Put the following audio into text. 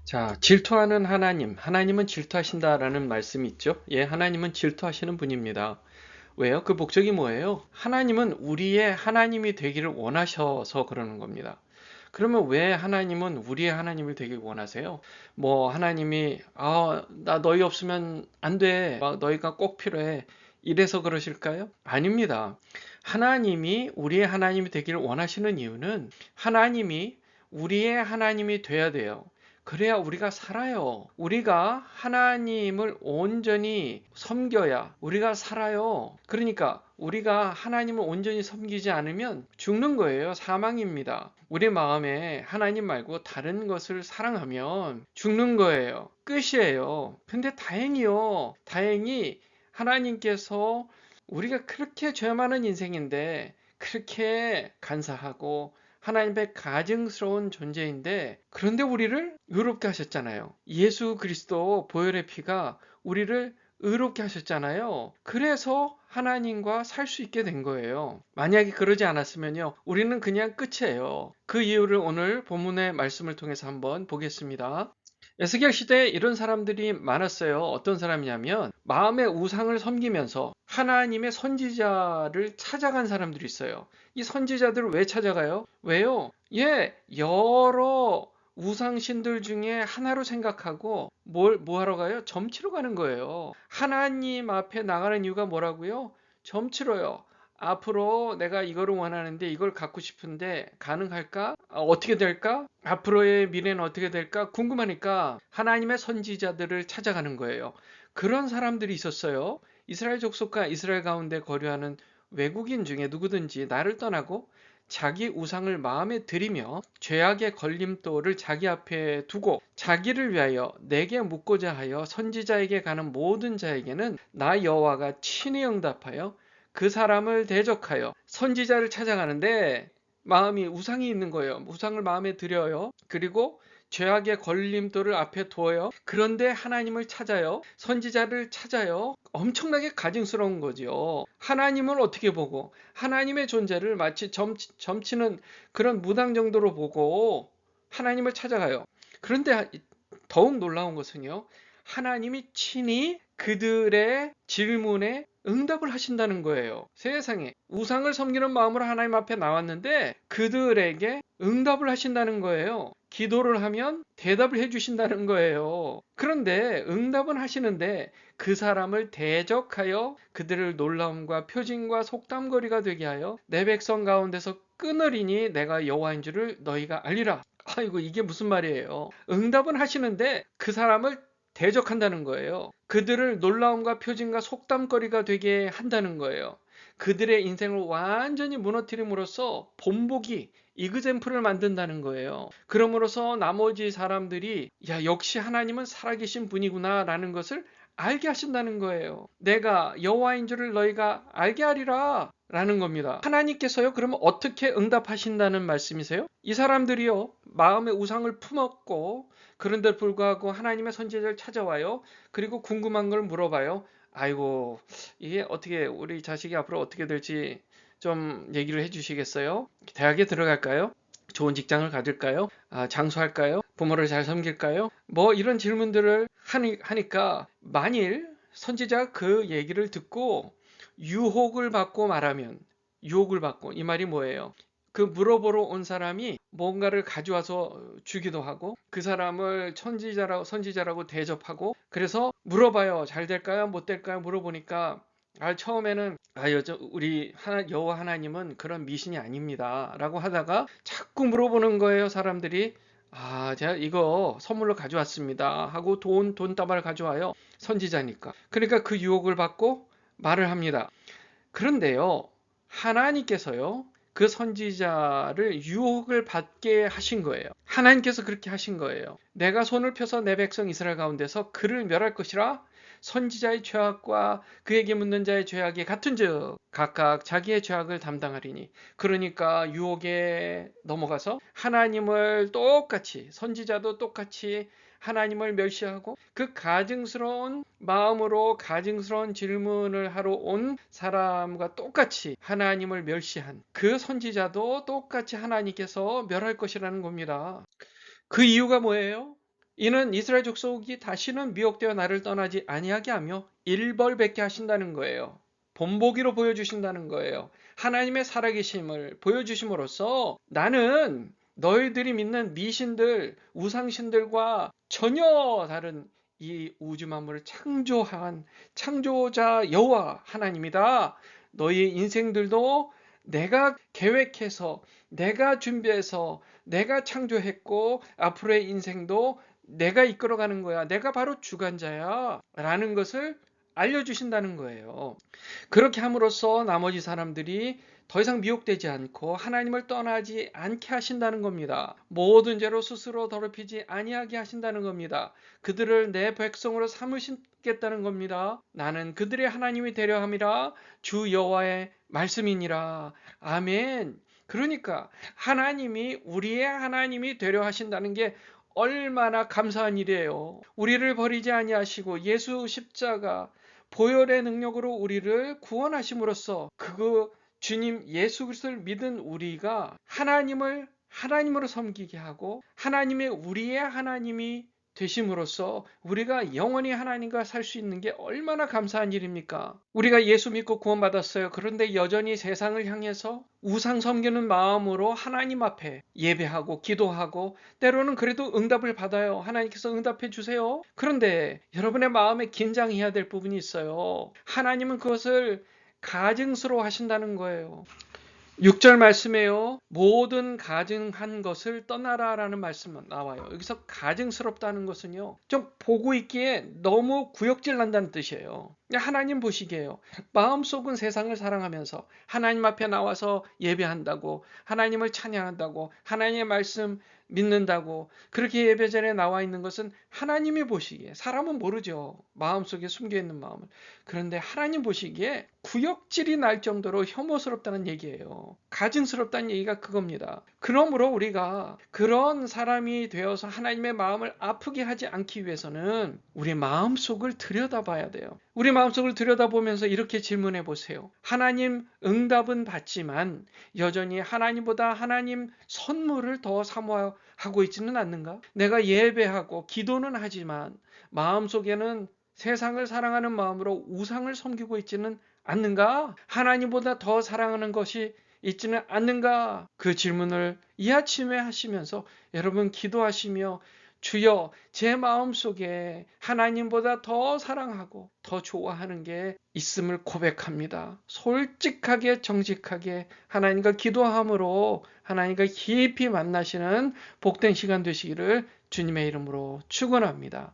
자, 질투하는 하나님, 하나님은 질투하신다라는 말씀이 있죠. 예, 하나님은 질투하시는 분입니다. 왜요? 그 목적이 뭐예요? 하나님은 우리의 하나님이 되기를 원하셔서 그러는 겁니다. 그러면 왜 하나님은 우리의 하나님을 되길 원하세요? 뭐 하나님이 나 너희 없으면 안 돼. 너희가 꼭 필요해. 이래서 그러실까요? 아닙니다. 하나님이 우리의 하나님이 되기를 원하시는 이유는 하나님이 우리의 하나님이 돼야 돼요. 그래야 우리가 살아요. 우리가 하나님을 온전히 섬겨야 우리가 살아요. 그러니까 우리가 하나님을 온전히 섬기지 않으면 죽는 거예요. 사망입니다. 우리 마음에 하나님 말고 다른 것을 사랑하면 죽는 거예요. 끝이에요. 근데 다행히 하나님께서 우리가 그렇게 죄 많은 인생인데 그렇게 간사하고 하나님 앞에 가증스러운 존재인데 그런데 우리를 의롭게 하셨잖아요. 예수 그리스도 보혈의 피가 우리를 의롭게 하셨잖아요. 그래서 하나님과 살 수 있게 된 거예요. 만약에 그러지 않았으면요, 우리는 그냥 끝이에요. 그 이유를 오늘 본문의 말씀을 통해서 한번 보겠습니다. 에스겔 시대에 이런 사람들이 많았어요. 어떤 사람이냐면 마음의 우상을 섬기면서 하나님의 선지자를 찾아간 사람들이 있어요. 이 선지자들을 왜 찾아가요? 왜요? 여러 우상신들 중에 하나로 생각하고 뭐 하러 가요? 점치러 가는 거예요. 하나님 앞에 나가는 이유가 뭐라고요? 점치러요. 앞으로 내가 이거를 원하는데 이걸 갖고 싶은데 가능할까? 어떻게 될까? 앞으로의 미래는 어떻게 될까? 궁금하니까 하나님의 선지자들을 찾아가는 거예요. 그런 사람들이 있었어요. 이스라엘 족속과 이스라엘 가운데 거류하는 외국인 중에 누구든지 나를 떠나고 자기 우상을 마음에 들이며 죄악의 걸림돌을 자기 앞에 두고 자기를 위하여 내게 묻고자 하여 선지자에게 가는 모든 자에게는 나 여호와가 친히 응답하여 그 사람을 대적하여 선지자를 찾아가는데 마음이 우상이 있는 거예요. 우상을 마음에 들여요. 그리고 죄악의 걸림돌을 앞에 두어요. 그런데 하나님을 찾아요. 선지자를 찾아요. 엄청나게 가증스러운 거죠. 하나님을 어떻게 보고 하나님의 존재를 마치 점치는 그런 무당 정도로 보고 하나님을 찾아가요. 그런데 더욱 놀라운 것은요. 하나님이 친히 그들의 질문에 응답을 하신다는 거예요. 세상에 우상을 섬기는 마음으로 하나님 앞에 나왔는데 그들에게 응답을 하신다는 거예요. 기도를 하면 대답을 해주신다는 거예요. 그런데 응답은 하시는데 그 사람을 대적하여 그들을 놀라움과 표징과 속담거리가 되게 하여 내 백성 가운데서 끊으리니 내가 여호와인 줄을 너희가 알리라. 아이고 이게 무슨 말이에요. 응답은 하시는데 그 사람을 대적한다는 거예요. 그들을 놀라움과 표징과 속담거리가 되게 한다는 거예요. 그들의 인생을 완전히 무너뜨림으로써 본보기, 이그젬플을 만든다는 거예요. 그러므로서 나머지 사람들이 역시 하나님은 살아계신 분이구나 라는 것을 알게 하신다는 거예요. 내가 여호와인 줄을 너희가 알게 하리라 라는 겁니다. 하나님께서요 그러면 어떻게 응답하신다는 말씀이세요? 이 사람들이요 마음의 우상을 품었고 그런데 불구하고 하나님의 선지자를 찾아와요. 그리고 궁금한 걸 물어봐요. 아이고 이게 어떻게 우리 자식이 앞으로 어떻게 될지 좀 얘기를 해주시겠어요? 대학에 들어갈까요? 좋은 직장을 가질까요? 장수할까요? 부모를 잘 섬길까요? 뭐 이런 질문들을 하니까 만일 선지자가 그 얘기를 듣고 유혹을 받고 말하면 유혹을 받고 이 말이 뭐예요? 그 물어보러 온 사람이 뭔가를 가져와서 주기도 하고 그 사람을 선지자라고 대접하고 그래서 물어봐요. 잘 될까요? 못 될까요? 물어보니까 처음에는 우리 여호와 하나님은 그런 미신이 아닙니다. 라고 하다가 자꾸 물어보는 거예요. 사람들이. 제가 이거 선물로 가져왔습니다. 하고 돈다발 가져와요. 선지자니까. 그러니까 그 유혹을 받고 말을 합니다. 그런데요, 하나님께서요, 그 선지자를 유혹을 받게 하신 거예요. 하나님께서 그렇게 하신 거예요. 내가 손을 펴서 내 백성 이스라엘 가운데서 그를 멸할 것이라 선지자의 죄악과 그에게 묻는 자의 죄악이 같은즉 각각 자기의 죄악을 담당하리니. 그러니까 유혹에 넘어가서 하나님을 똑같이 선지자도 똑같이 하나님을 멸시하고 그 가증스러운 마음으로 가증스러운 질문을 하러 온 사람과 똑같이 하나님을 멸시한 그 선지자도 똑같이 하나님께서 멸할 것이라는 겁니다. 그 이유가 뭐예요? 이는 이스라엘 족속이 다시는 미혹되어 나를 떠나지 아니하게 하며 일벌백계 하신다는 거예요. 본보기로 보여주신다는 거예요. 하나님의 살아계심을 보여주심으로써 나는 너희들이 믿는 미신들, 우상신들과 전혀 다른 이 우주 만물을 창조한 창조자 여호와 하나님이다. 너희 인생들도 내가 계획해서, 내가 준비해서, 내가 창조했고 앞으로의 인생도 내가 이끌어가는 거야. 내가 바로 주관자야. 라는 것을 알려주신다는 거예요. 그렇게 함으로써 나머지 사람들이 더 이상 미혹되지 않고 하나님을 떠나지 않게 하신다는 겁니다. 모든 죄로 스스로 더럽히지 아니하게 하신다는 겁니다. 그들을 내 백성으로 삼으시겠다는 겁니다. 나는 그들의 하나님이 되려 함이라 주 여호와의 말씀이니라. 아멘. 그러니까 하나님이 우리의 하나님이 되려 하신다는 게 얼마나 감사한 일이에요. 우리를 버리지 아니하시고 예수 십자가 보혈의 능력으로 우리를 구원하심으로써 그 주님 예수 그리스도를 믿은 우리가 하나님을 하나님으로 섬기게 하고 하나님의 우리의 하나님이 되심으로써 우리가 영원히 하나님과 살 수 있는 게 얼마나 감사한 일입니까? 우리가 예수 믿고 구원받았어요. 그런데 여전히 세상을 향해서 우상 섬기는 마음으로 하나님 앞에 예배하고 기도하고 때로는 그래도 응답을 받아요. 하나님께서 응답해 주세요. 그런데 여러분의 마음에 긴장해야 될 부분이 있어요. 하나님은 그것을 가증스러워 하신다는 거예요. 6절 말씀에요. 모든 가증한 것을 떠나라라는 말씀 나와요. 여기서 가증스럽다는 것은요. 좀 보고 있기에 너무 구역질 난다는 뜻이에요. 하나님 보시기에요. 마음속은 세상을 사랑하면서 하나님 앞에 나와서 예배한다고, 하나님을 찬양한다고, 하나님의 말씀 믿는다고 그렇게 예배전에 나와 있는 것은 하나님이 보시기에, 사람은 모르죠. 마음속에 숨겨있는 마음을. 그런데 하나님 보시기에 구역질이 날 정도로 혐오스럽다는 얘기예요. 가증스럽다는 얘기가 그겁니다. 그러므로 우리가 그런 사람이 되어서 하나님의 마음을 아프게 하지 않기 위해서는 우리 마음속을 들여다봐야 돼요. 우리 마음속을 들여다보면서 이렇게 질문해 보세요. 하나님 응답은 받지만 여전히 하나님보다 하나님 선물을 더 사모하고 있지는 않는가? 내가 예배하고 기도는 하지만 마음속에는 세상을 사랑하는 마음으로 우상을 섬기고 있지는 않는가? 하나님보다 더 사랑하는 것이 있지는 않는가? 그 질문을 이 아침에 하시면서 여러분 기도하시며 주여 제 마음속에 하나님보다 더 사랑하고 더 좋아하는 게 있음을 고백합니다. 솔직하게 정직하게 하나님과 기도함으로 하나님과 깊이 만나시는 복된 시간 되시기를 주님의 이름으로 축원합니다.